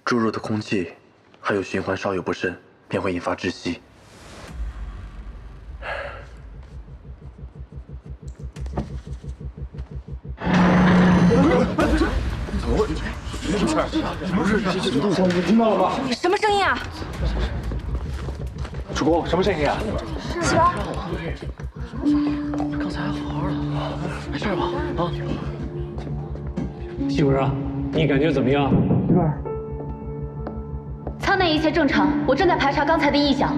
注入的空气还有循环稍有不慎，便会引发窒息。怎么会？不是，你听到了吗？什么声音啊？主公，什么声音啊？喜儿，刚才还好好的，没事吧？啊？媳妇儿啊，你感觉怎么样？媳妇儿，舱内一切正常，我正在排查刚才的异响。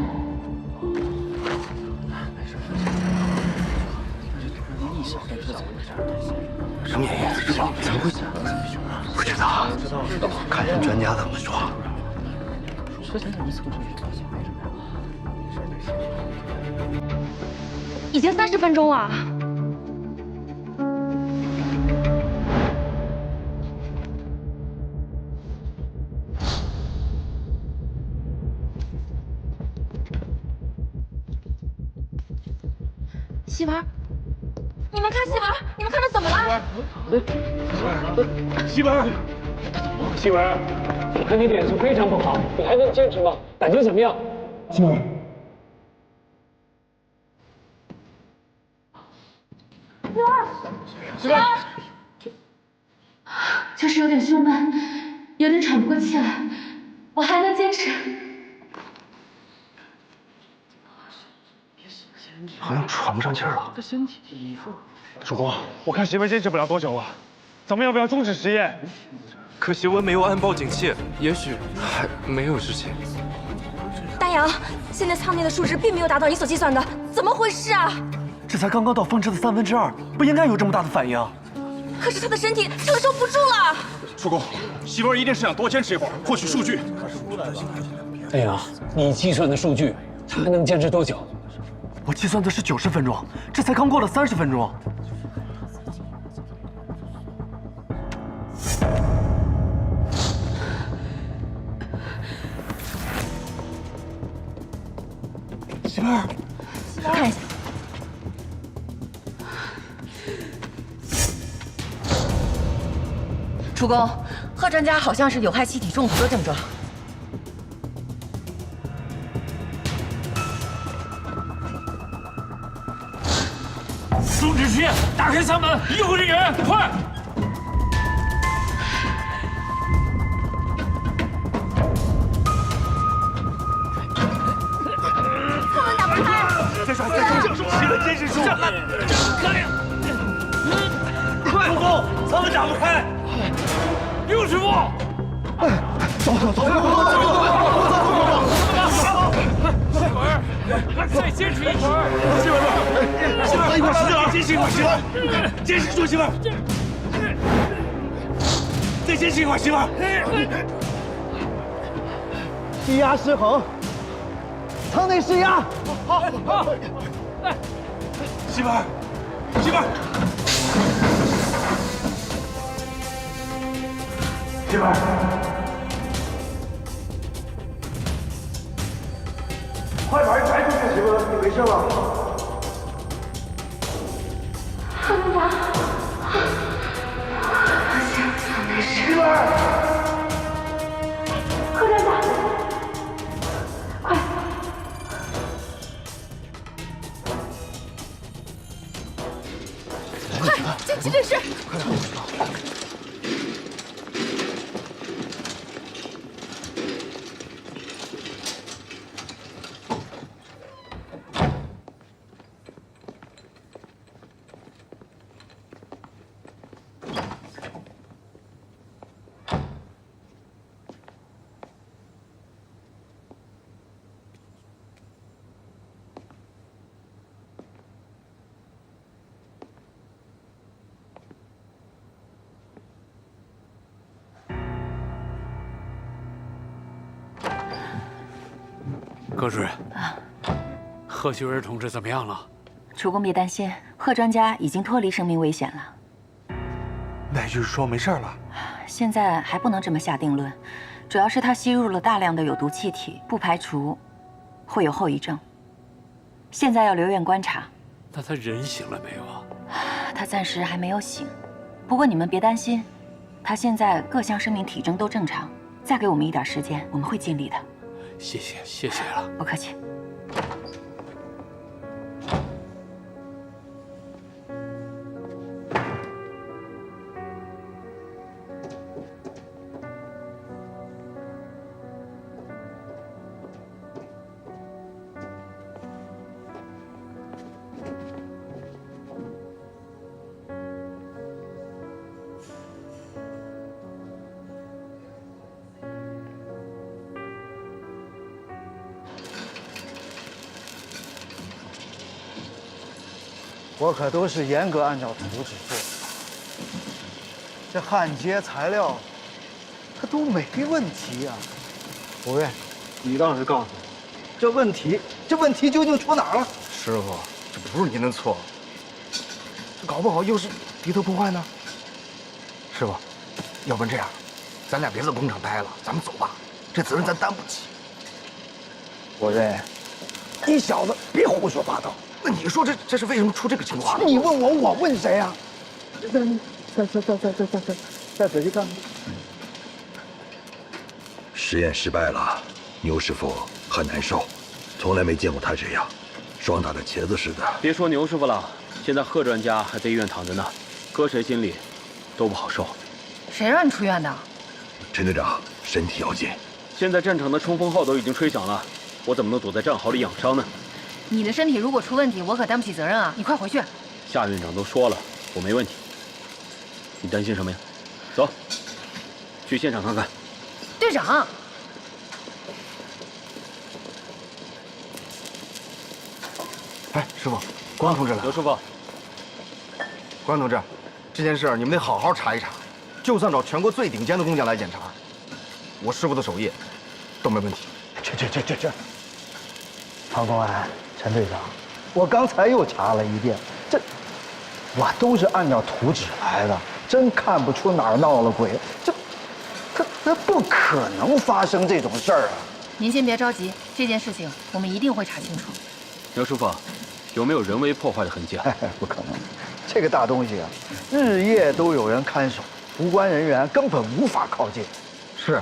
什么原因？是吧？怎么回事？不知道，看人专家怎么说。已经30分钟了。媳妇儿，你们看媳妇儿，你们看他怎么了？媳妇儿，媳妇儿，我看你脸色非常不好，你还能坚持吗？感觉怎么样？媳妇儿，媳妇儿，就是有点胸闷，有点喘不过气来，我还能坚持。好像喘不上气儿了。主公，我看媳妇儿坚持不了多久了，咱们要不要终止实验？可媳妇没有按报警器，也许还没有事情。大洋，现在舱内的数值并没有达到你所计算的，怎么回事啊？这才刚刚到峰值的2/3，不应该有这么大的反应。可是他的身体承受不住了。主公，媳妇儿一定是想多坚持一会儿，获取数据。哎呀，你计算的数据，他还能坚持多久？我计算的是90分钟，这才刚过了30分钟。媳妇儿，看一下。主公，贺专家好像是有害气体中毒的症状。终止实验，打开舱门，医护人员，快！这是媳妇坚持住！开！快，主公，舱门打不开。刘师傅，走！再坚持一会儿。媳妇，一会儿死了，坚持一会儿，媳妇，坚持住，媳妇。再坚持一会儿，媳妇。低压失衡，舱内失压。好，媳妇，媳妇，媳妇，快把人抬出去，媳妇，你没事吧？贺专家，媳妇，贺专家，快！紧急诊室。葛主任，贺秀儿同志怎么样了？主公别担心，贺专家已经脱离生命危险了。那也就是说没事了。现在还不能这么下定论，主要是他吸入了大量的有毒气体，不排除会有后遗症。现在要留院观察。那他人醒了没有啊？他暂时还没有醒，不过你们别担心，他现在各项生命体征都正常，再给我们一点时间，我们会尽力的。谢谢了。不客气。我可都是严格按照图纸做的，这焊接材料，它都没问题呀。五位，你倒是告诉我，这问题究竟出哪儿了？师傅，这不是您的错，这搞不好又是敌特破坏呢。师傅，要不然这样，咱俩别在工厂待了，咱们走吧，这责任咱担不起。五位，你小子别胡说八道。那你说这是为什么出这个情况？你问我，我问谁啊？再仔细看看。实验失败了，牛师傅很难受，从来没见过他这样，双打的茄子似的。别说牛师傅了，现在贺专家还在医院躺着呢，搁谁心里都不好受。谁让你出院的？陈队长身体要紧。现在战场的冲锋号都已经吹响了，我怎么能躲在战壕里养伤呢？你的身体如果出问题，我可担不起责任啊！你快回去。夏院长都说了，我没问题。你担心什么呀？走，去现场看看。队长，哎，师傅，关同志来了。刘师傅，关同志，这件事你们得好好查一查，就算找全国最顶尖的工匠来检查，我师傅的手艺都没问题。去！庞公安。陈队长，我刚才又查了一遍，我都是按照图纸来的，真看不出哪儿闹了鬼。他不可能发生这种事儿啊！您先别着急，这件事情我们一定会查清楚。刘师傅，有没有人为破坏的痕迹啊？不可能，这个大东西啊，日夜都有人看守，无关人员根本无法靠近。是，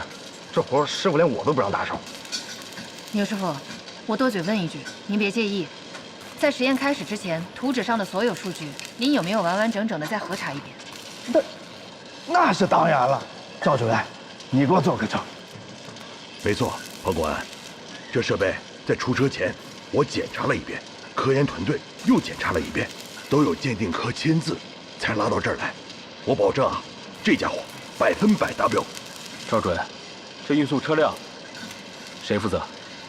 这活师傅连我都不让打手。牛师傅。我多嘴问一句，您别介意，在实验开始之前，图纸上的所有数据，您有没有完完整整的再核查一遍？那是当然了，赵主任，你给我做个证。没错，庞公安，这设备在出车前我检查了一遍，科研团队又检查了一遍，都有鉴定科签字，才拉到这儿来。我保证啊，这家伙100%达标。赵主任，这运送车辆谁负责？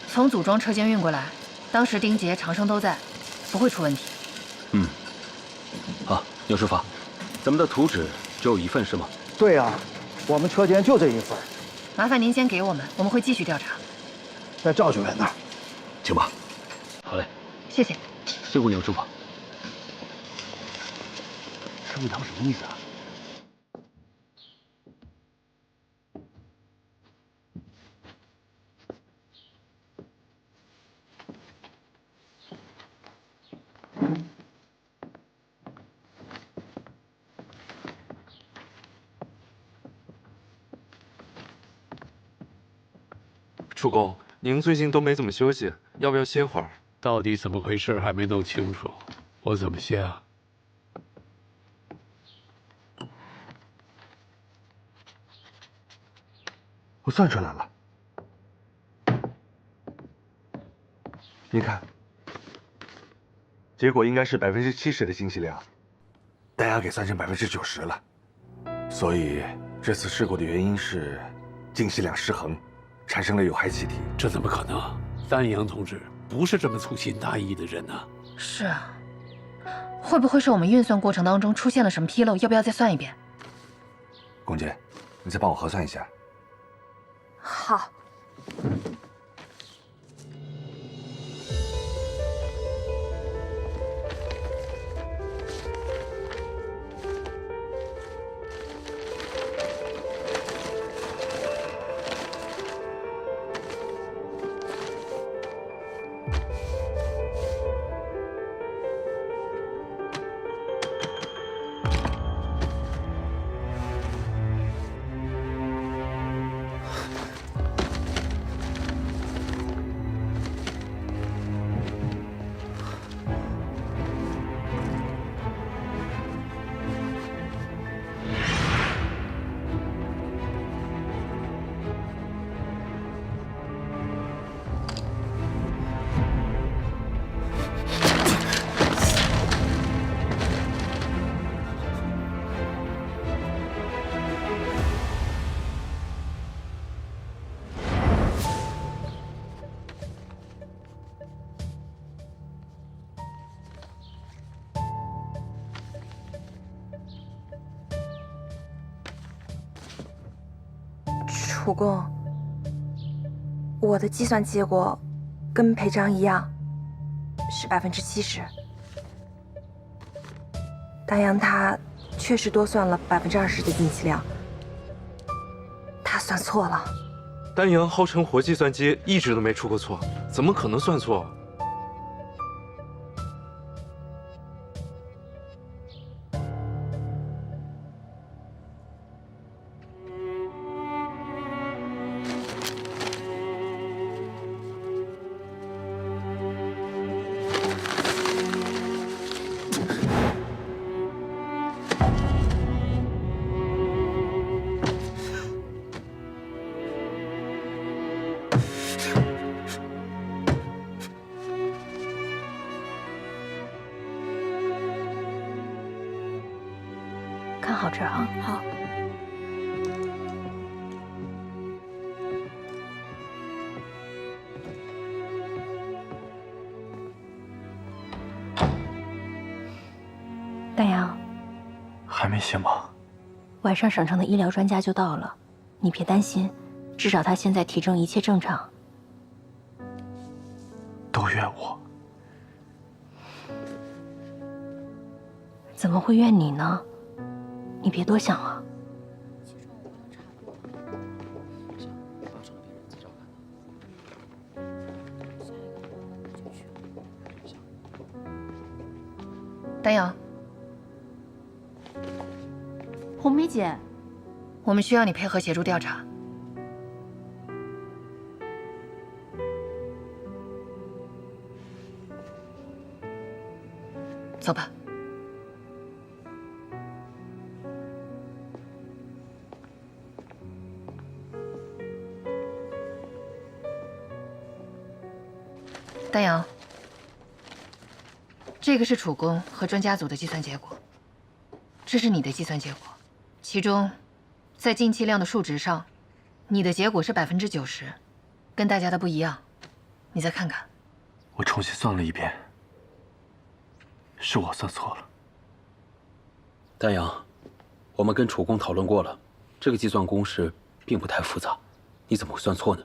从组装车间运过来，当时丁杰、长生都在，不会出问题。好，牛师傅，咱们的图纸只有一份是吗？对呀，我们车间就这一份。麻烦您先给我们，我们会继续调查。在赵主任那儿，请吧。好嘞，谢谢。辛苦牛师傅。师傅当什么意思啊？主公，您最近都没怎么休息，要不要歇会儿？到底怎么回事还没弄清楚，我怎么歇啊？我算出来了，您看，结果应该是70%的进气量，大家给算成90%了，所以这次事故的原因是进气量失衡，产生了有害气体。这怎么可能？丹阳同志不是这么粗心大意的人呐。是啊，会不会是我们运算过程当中出现了什么纰漏？要不要再算一遍？龚姐，你再帮我核算一下。好。楚工，我的计算结果跟裴章一样，是70%。丹阳他确实多算了20%的进气量，他算错了。丹阳号称活计算机一直都没出过错，怎么可能算错？看好这儿啊！好。丹阳，还没醒吧？晚上省城的医疗专家就到了，你别担心，至少他现在体征一切正常。都怨我。怎么会怨你呢？你别多想啊。丹阳，红梅姐，我们需要你配合协助调查。走吧。丹阳，这个是楚工和专家组的计算结果，这是你的计算结果，其中，在进气量的数值上，你的结果是90%，跟大家的不一样。你再看看。我重新算了一遍，是我算错了。丹阳，我们跟楚工讨论过了，这个计算公式并不太复杂，你怎么会算错呢？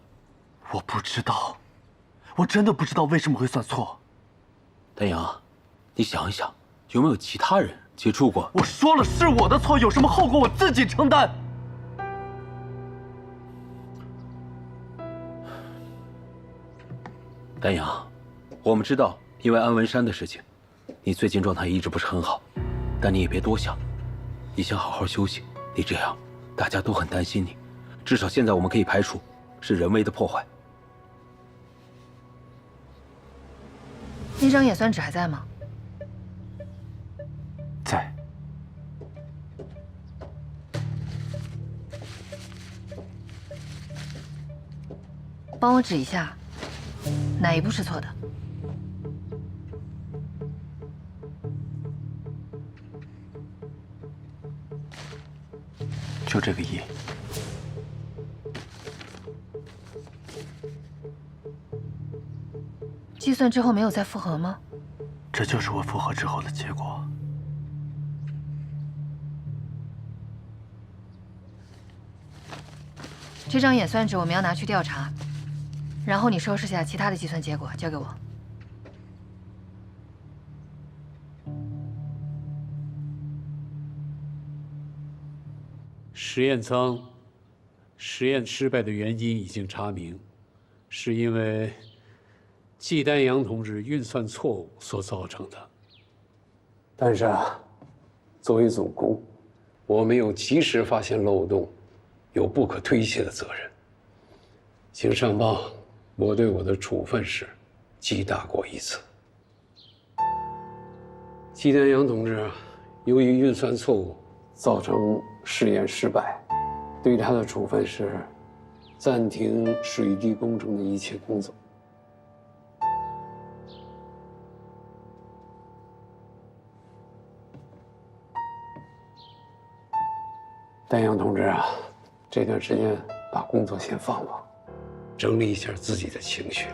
我不知道，我真的不知道为什么会算错。丹阳，你想一想，有没有其他人接触过？我说了是我的错，有什么后果我自己承担。丹阳，我们知道，因为安文山的事情，你最近状态一直不是很好，但你也别多想，你先好好休息。你这样，大家都很担心你。至少现在我们可以排除是人为的破坏。那张演算纸还在吗？在。帮我指一下，哪一步是错的？就这个1。计算之后没有再复核吗？这就是我复核之后的结果。这张演算纸我们要拿去调查，然后你收拾下其他的计算结果，交给我。实验舱实验失败的原因已经查明，是因为季丹阳同志运算错误所造成的。但是作为总工，我没有及时发现漏洞，有不可推卸的责任。请上报，我对我的处分是记大过一次。季丹阳同志由于运算错误造成试验失败，对他的处分是暂停水利工程的一切工作。丹阳同志啊，这段时间把工作先放放，整理一下自己的情绪。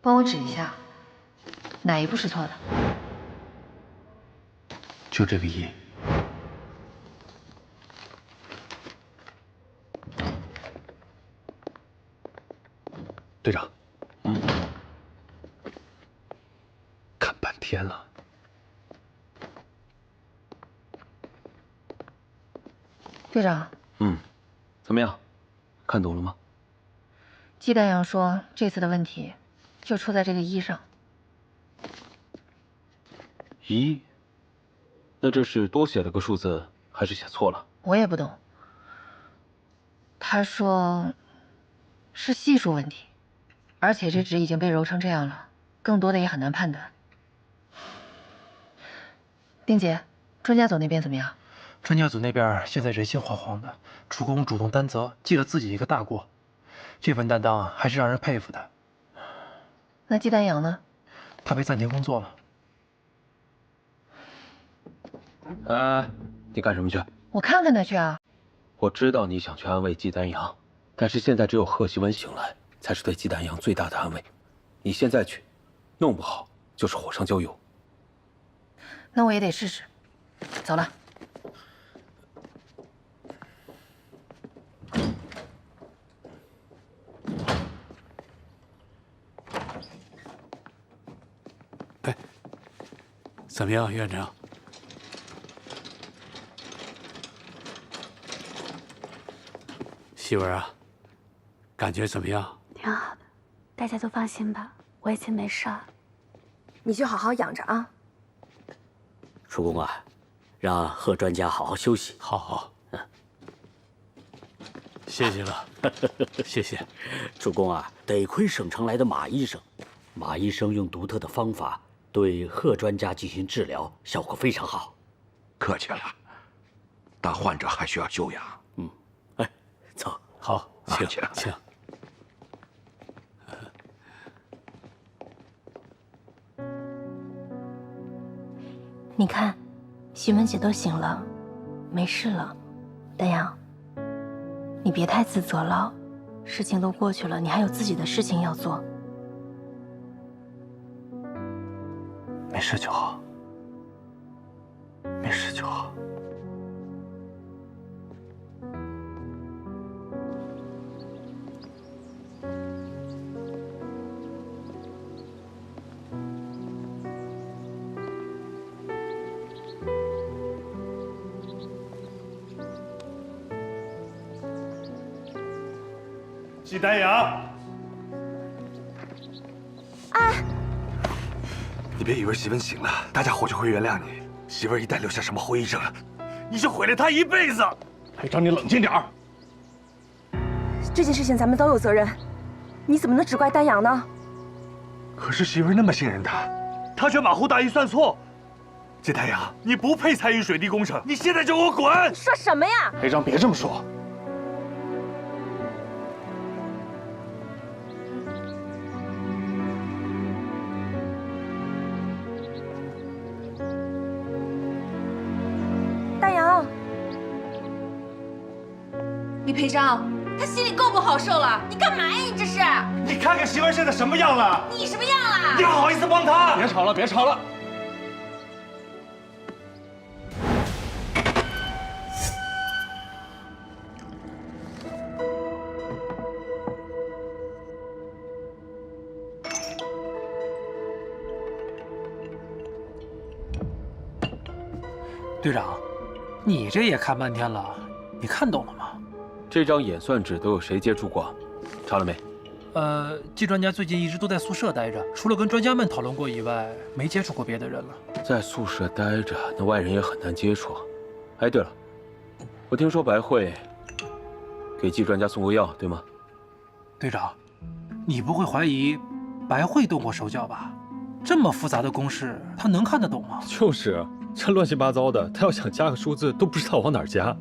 帮我指一下，哪一步是错的？就这个一。队长，看半天了。队长，怎么样？看懂了吗？季丹阳说，这次的问题就出在这个一上。一？那这是多写了个数字，还是写错了？我也不懂。他说是系数问题，而且这纸已经被揉成这样了，更多的也很难判断。丁姐，专家组那边怎么样？专家组那边现在人心惶惶的，楚公主动担责，记了自己一个大过，这份担当还是让人佩服的。那季丹阳呢？他被暂停工作了。你干什么去？我看看他去啊。我知道你想去安慰季丹阳，但是现在只有贺希文醒来，才是对季丹阳最大的安慰。你现在去，弄不好就是火上浇油。那我也得试试。走了。怎么样，院长？希文啊，感觉怎么样？挺好的，大家都放心吧，我已经没事了。你就好好养着啊。楚公啊，让贺专家好好休息。好，谢谢了，谢谢。楚公啊，得亏省城来的马医生，马医生用独特的方法对贺专家进行治疗，效果非常好。客气了，但患者还需要休养。走。好，请。你看，徐文姐都醒了，没事了。丹阳，你别太自责了，事情都过去了，你还有自己的事情要做。没事就好，没事就好。季丹阳，你别以为媳妇醒了，大家伙就会原谅你。媳妇一旦留下什么后遗症，你就毁了她一辈子。裴长，你冷静点儿。这件事情咱们都有责任，你怎么能只怪丹阳呢？可是媳妇那么信任他，他却马虎大意算错。季丹阳，你不配参与水利工程，你现在就给我滚！你说什么呀？裴长，别这么说。李裴章，他心里够不好受了，你干嘛呀？你这是？你看看媳妇现在什么样了？你什么样了？你还好意思帮他？别吵了，别吵了。队长，你这也看半天了，你看懂了吗？这张演算纸都有谁接触过？查了没？季专家最近一直都在宿舍待着，除了跟专家们讨论过以外，没接触过别的人了。在宿舍待着，那外人也很难接触。哎，对了，我听说白慧给季专家送过药，对吗？队长，你不会怀疑白慧动过手脚吧？这么复杂的公式，她能看得懂吗？就是这乱七八糟的，他要想加个数字都不知道往哪儿加。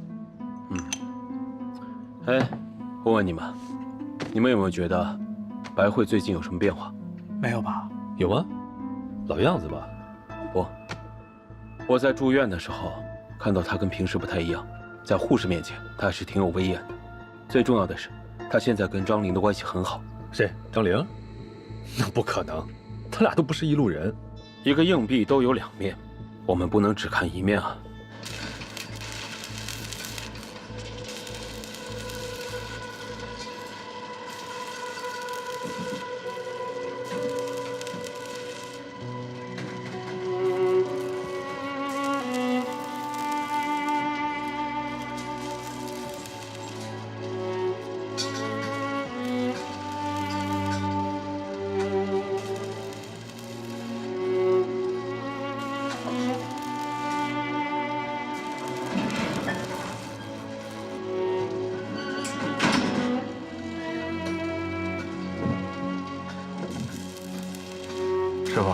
哎，我问你们，你们有没有觉得白慧最近有什么变化？没有吧？有吗？老样子吧？不，我在住院的时候看到她跟平时不太一样，在护士面前她还是挺有威严的。最重要的是，她现在跟张玲的关系很好。谁？张玲？那不可能，他俩都不是一路人。一个硬币都有两面，我们不能只看一面啊。师傅，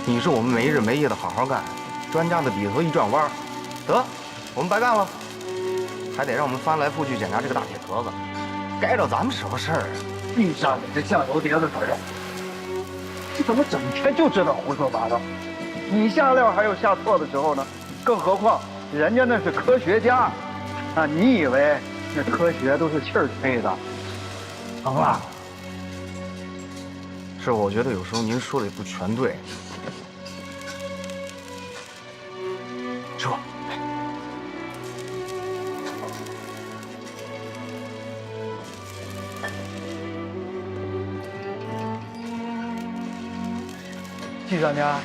你是我们没日没夜的好好干，专家的笔头一转弯，得，我们白干了，还得让我们翻来覆去检查这个大铁壳子，该着咱们什么事儿？闭上你这酱油碟子嘴！你怎么整天就知道胡说八道？你下料还有下错的时候呢，更何况人家那是科学家，啊，你以为那科学都是气儿吹的？成了。师傅，我觉得有时候您说的也不全对。师傅，季专家，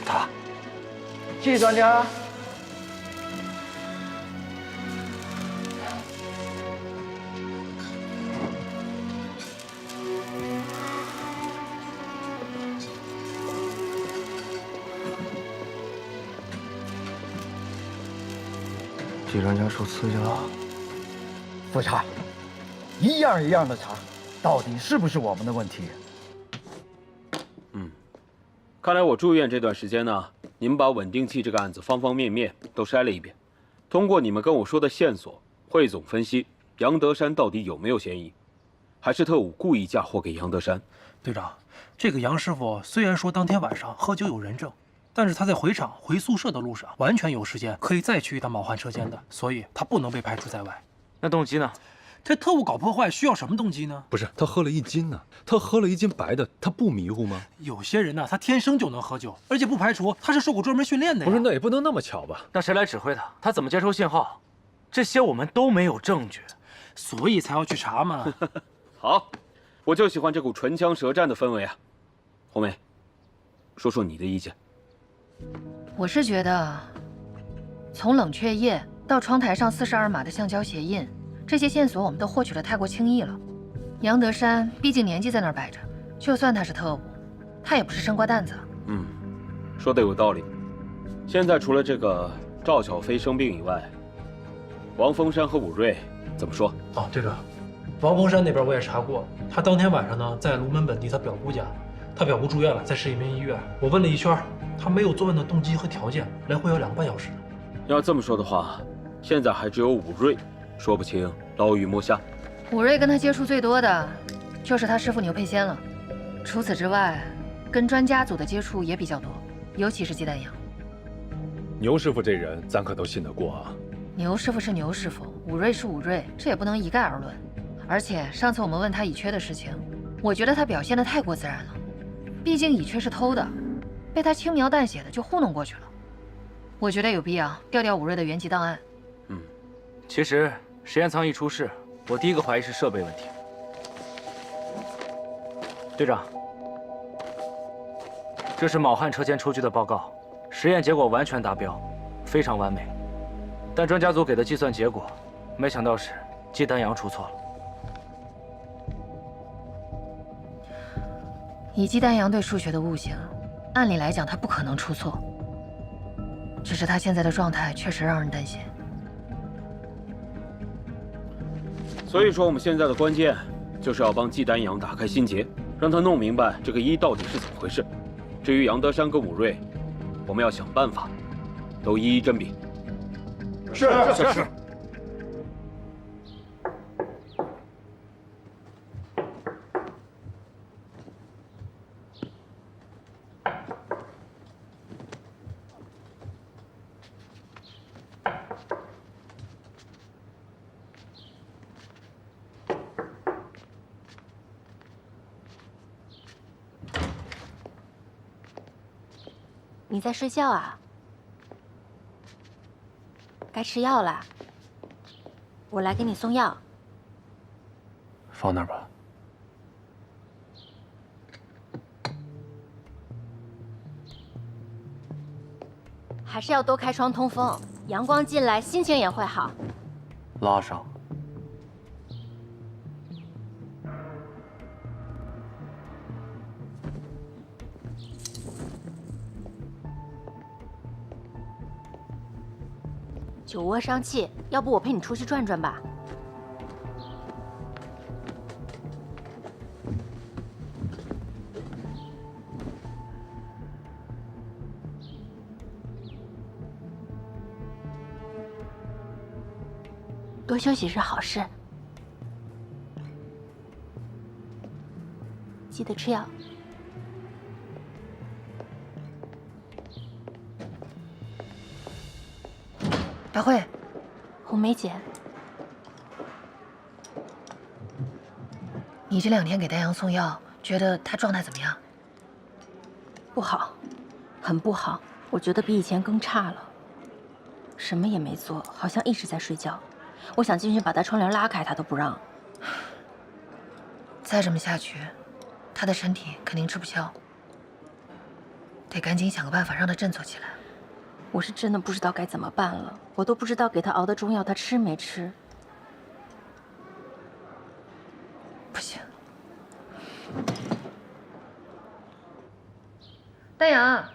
他，季专家。季专家受刺激了，复查，一样一样的查，到底是不是我们的问题？看来我住院这段时间呢，你们把稳定器这个案子方方面面都筛了一遍，通过你们跟我说的线索，汇总分析，杨德山到底有没有嫌疑，还是特务故意嫁祸给杨德山？队长，这个杨师傅虽然说当天晚上喝酒有人证，但是他在回厂回宿舍的路上完全有时间可以再去一趟卯汉车间的，所以他不能被排除在外。那动机呢？这特务搞破坏需要什么动机呢？不是，他喝了1斤呢，他喝了1斤白的，他不迷糊吗？有些人呢，他天生就能喝酒，而且不排除他是受过专门训练的呀。不是，那也不能那么巧吧？那谁来指挥他？他怎么接收信号？这些我们都没有证据，所以才要去查嘛。好，我就喜欢这股唇枪舌战的氛围啊。红梅，说说你的意见。我是觉得，从冷却液到窗台上42码的橡胶鞋印，这些线索我们都获取的太过轻易了。杨德山毕竟年纪在那儿摆着，就算他是特务，他也不是生瓜蛋子。说的有道理。现在除了这个赵小飞生病以外，王峰山和武瑞怎么说？哦，这个王峰山那边我也查过，他当天晚上呢在卢门本地他表姑家，他表姑住院了，在市里面医院。我问了一圈，他没有作案的动机和条件，来回要2个半小时。要这么说的话，现在还只有武瑞，说不清捞鱼摸虾。武瑞跟他接触最多的，就是他师傅牛佩仙了。除此之外，跟专家组的接触也比较多，尤其是鸡蛋阳。牛师傅这人，咱可都信得过啊。牛师傅是牛师傅，武瑞是武瑞，这也不能一概而论。而且上次我们问他乙炔的事情，我觉得他表现得太过自然了。毕竟乙炔是偷的，被他轻描淡写的就糊弄过去了。我觉得有必要调调武瑞的原籍档案。其实实验舱一出事，我第一个怀疑是设备问题。队长，这是卯汉车间出具的报告，实验结果完全达标，非常完美。但专家组给的计算结果，没想到是季丹阳出错了。以季丹阳对数学的悟性，按理来讲他不可能出错。只是他现在的状态确实让人担心。所以说，我们现在的关键就是要帮季丹阳打开心结，让他弄明白这个一到底是怎么回事。至于杨德山跟武瑞，我们要想办法都一一甄别。是。你在睡觉啊？该吃药啦。我来给你送药。放那儿吧。还是要多开窗通风，阳光进来，心情也会好。拉上。酒窝伤气，要不我陪你出去转转吧？多休息是好事，记得吃药。白慧，红梅姐，你这2天给丹阳送药，觉得他状态怎么样？不好，很不好。我觉得比以前更差了，什么也没做，好像一直在睡觉。我想进去把他窗帘拉开，他都不让。再这么下去，他的身体肯定吃不消，得赶紧想个办法让他振作起来。我是真的不知道该怎么办了，我都不知道给他熬的中药他吃没吃。不行，丹阳，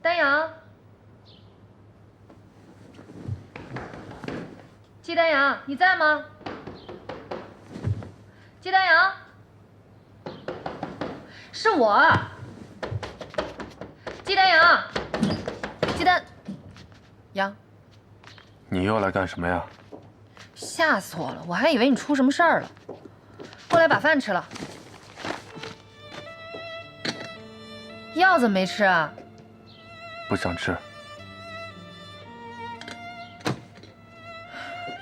丹阳，季丹阳，你在吗？季丹阳，是我。季丹阳，季丹阳，你又来干什么呀？吓死我了！我还以为你出什么事儿了。过来把饭吃了。药怎么没吃啊？不想吃。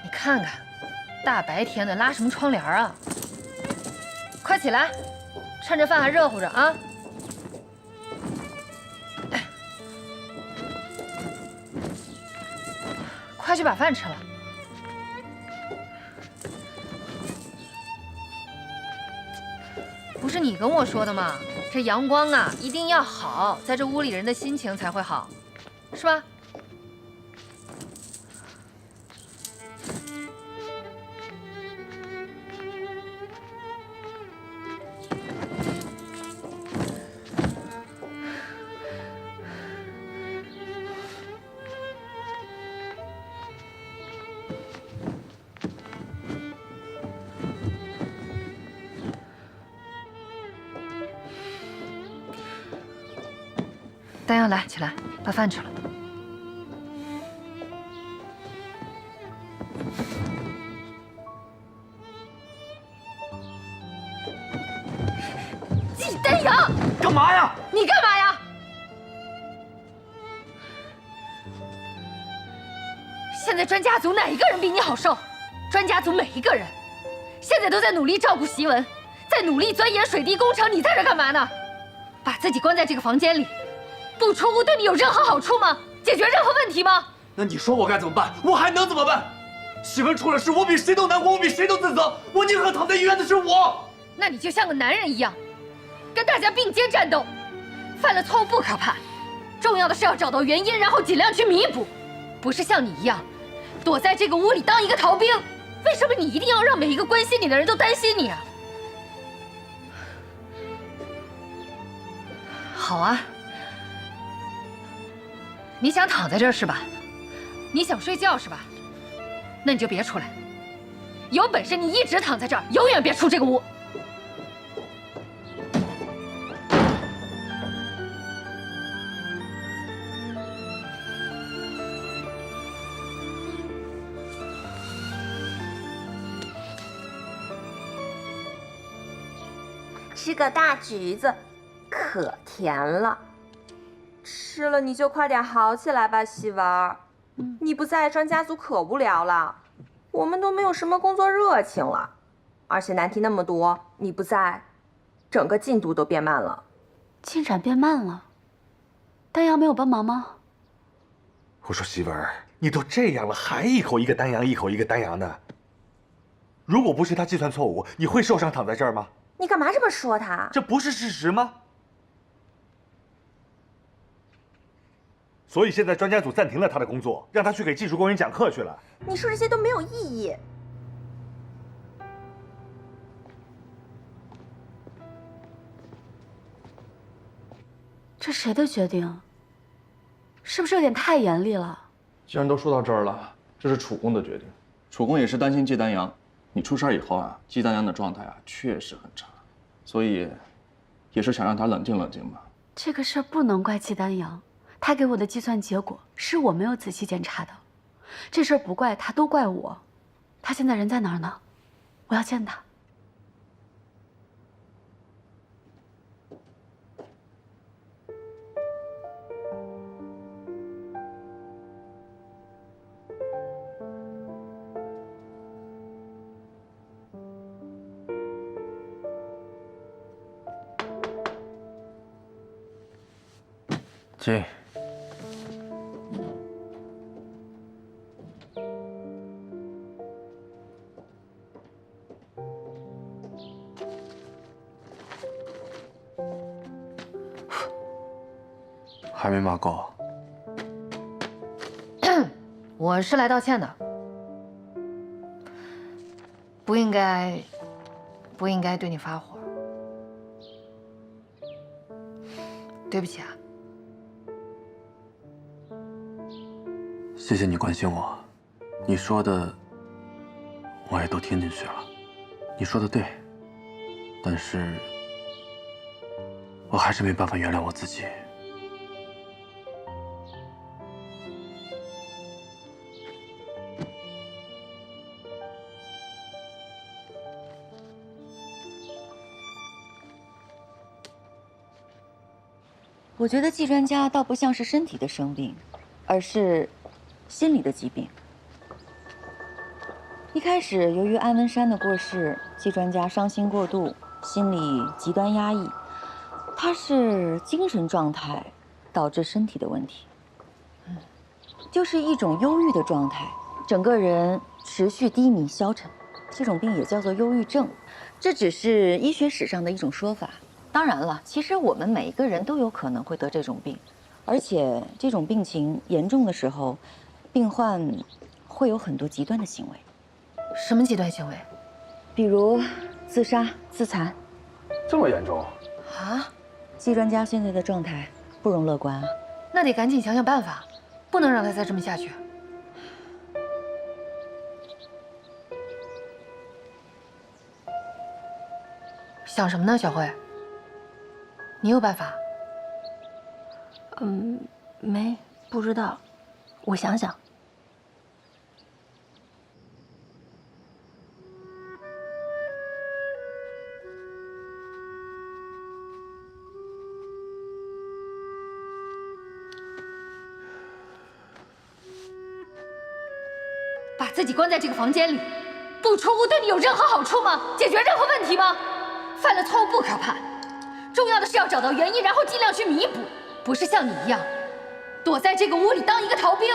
你看看，大白天的拉什么窗帘啊？快起来，趁着饭还热乎着啊！快去把饭吃了。不是你跟我说的吗？这阳光啊，一定要好，在这屋里人的心情才会好，是吧？丹阳，来，起来，把饭吃了。季丹阳，干嘛呀？你干嘛呀？现在专家组哪一个人比你好受？专家组每一个人，现在都在努力照顾檄文，在努力钻研水滴工程。你在这干嘛呢？把自己关在这个房间里。不出屋对你有任何好处吗？解决任何问题吗？那你说我该怎么办？我还能怎么办？檄文出了事，我比谁都难过，我比谁都自责。我宁可躺在医院的是我。那你就像个男人一样，跟大家并肩战斗。犯了错误不可怕，重要的是要找到原因，然后尽量去弥补，不是像你一样，躲在这个屋里当一个逃兵。为什么你一定要让每一个关心你的人都担心你啊？好啊。你想躺在这儿是吧？你想睡觉是吧？那你就别出来。有本事你一直躺在这儿，永远别出这个屋。吃个大橘子，可甜了。吃了你就快点好起来吧，喜文。你不在，专家组可无聊了，我们都没有什么工作热情了，而且难题那么多，你不在，整个进度都变慢了。进展变慢了。丹阳没有帮忙吗？我说媳妇儿，你都这样了，还一口一个丹阳，一口一个丹阳的。如果不是他计算错误，你会受伤躺在这儿吗？你干嘛这么说他？这不是事实吗？所以现在专家组暂停了他的工作，让他去给技术工人讲课去了。你说这些都没有意义。这谁的决定？是不是有点太严厉了？既然都说到这儿了，这是楚公的决定。楚公也是担心季丹阳，你出事儿以后啊，季丹阳的状态啊确实很差，所以也是想让他冷静冷静嘛。这个事儿不能怪季丹阳，他给我的计算结果是我没有仔细检查的。这事儿不怪他，都怪我。他现在人在哪儿呢？我要见他。进。还没骂够？我是来道歉的，不应该对你发火，对不起啊。谢谢你关心我，你说的我也都听进去了。你说的对，但是我还是没办法原谅我自己。我觉得季专家倒不像是身体的生病，而是心理的疾病。一开始，由于安文山的过世，季专家伤心过度，心理极端压抑。他是精神状态导致身体的问题，就是一种忧郁的状态，整个人持续低迷消沉。这种病也叫做忧郁症，这只是医学史上的一种说法。当然了，其实我们每一个人都有可能会得这种病，而且这种病情严重的时候，病患会有很多极端的行为。什么极端行为？比如自杀、自残。这么严重？啊！季专家现在的状态不容乐观啊。那得赶紧想想办法，不能让他再这么下去。想什么呢，小慧？你有办法？不知道，我想想。把自己关在这个房间里，不出屋对你有任何好处吗？解决任何问题吗？犯了错误不可怕，重要的是要找到原因，然后尽量去弥补，不是像你一样，躲在这个屋里当一个逃兵。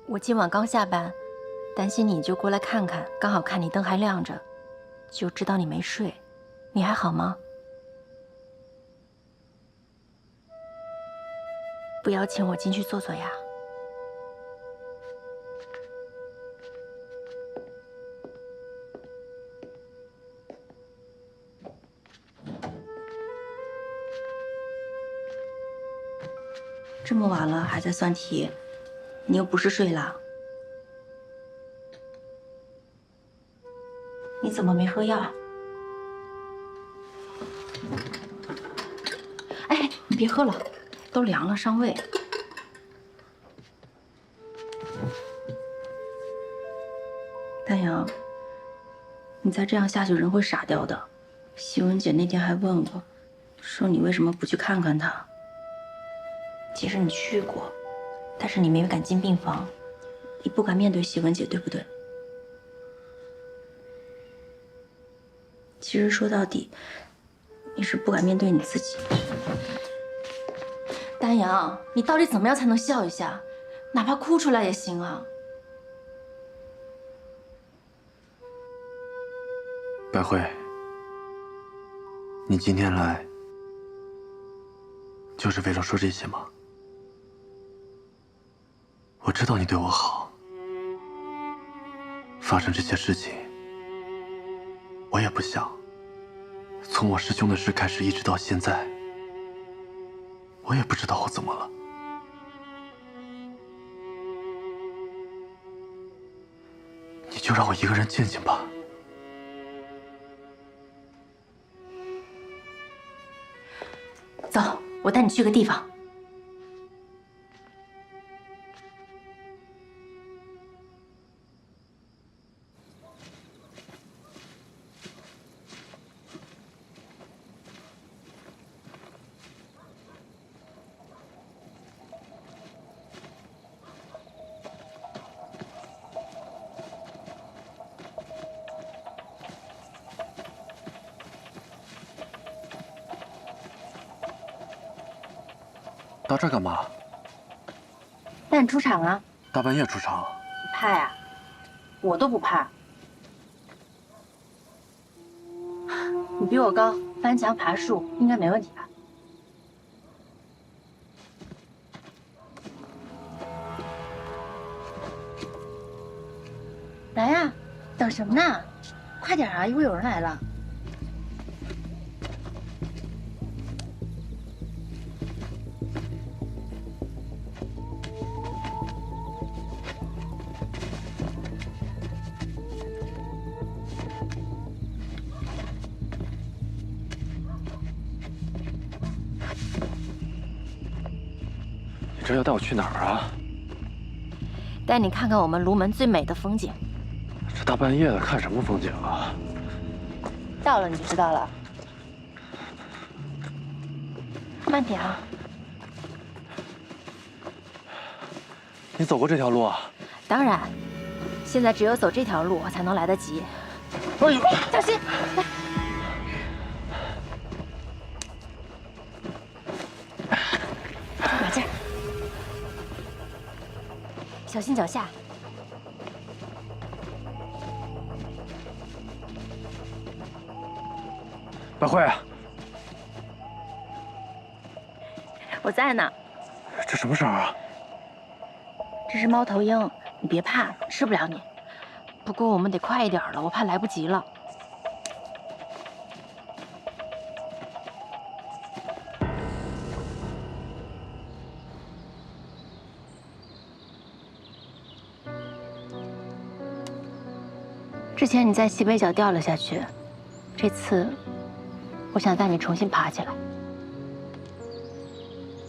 我今晚刚下班，担心你就过来看看，刚好看你灯还亮着，就知道你没睡。你还好吗？不邀请我进去坐坐呀？这么晚了还在算题，你又不是睡了？你怎么没喝药？哎，你别喝了，都凉了，伤胃。丹阳，你再这样下去，人会傻掉的。希文姐那天还问我，说你为什么不去看看她？其实你去过，但是你没敢进病房，你不敢面对希文姐，对不对？其实说到底，你是不敢面对你自己。丹阳，你到底怎么样才能笑一下？哪怕哭出来也行啊。百惠，你今天来就是为了说这些吗？我知道你对我好，发生这些事情，我也不想。从我师兄的事开始，一直到现在，我也不知道我怎么了。你就让我一个人静静吧。走，我带你去个地方。到这儿干嘛？带你出场啊！大半夜出场？你怕呀？我都不怕。你比我高，翻墙爬树应该没问题吧？来呀，等什么呢？快点啊，一会儿有人来了。这要带我去哪儿啊？带你看看我们卢门最美的风景。这大半夜的看什么风景啊？到了你就知道了。慢点啊！你走过这条路啊？当然，现在只有走这条路才能来得及。哎呦，小心！来。把劲儿。小心脚下。百惠，我在呢。这什么声啊？这是猫头鹰，你别怕，吃不了你。不过我们得快一点了，我怕来不及了。之前你在西北角掉了下去，这次我想带你重新爬起来。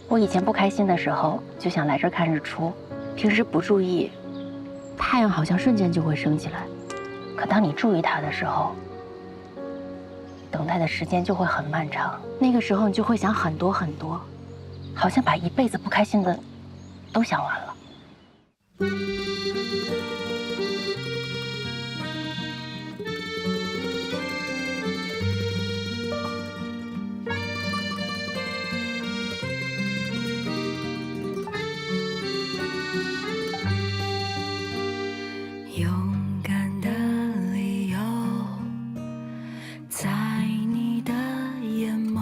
我以前不开心的时候就想来这儿看日出，平时不注意，太阳好像瞬间就会升起来。可当你注意它的时候，等待的时间就会很漫长。那个时候你就会想很多很多，好像把一辈子不开心的都想完了。勇敢的理由，在你的眼眸，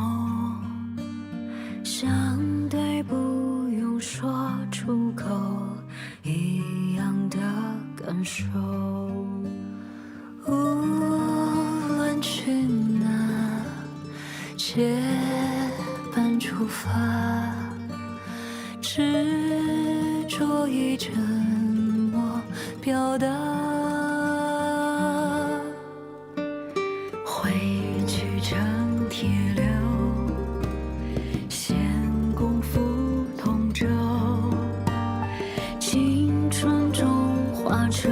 相对不用说出口一样的感受。无论去哪，结伴出发，执着以沉默表达，汇聚成铁流，献功夫同舟，青春中化成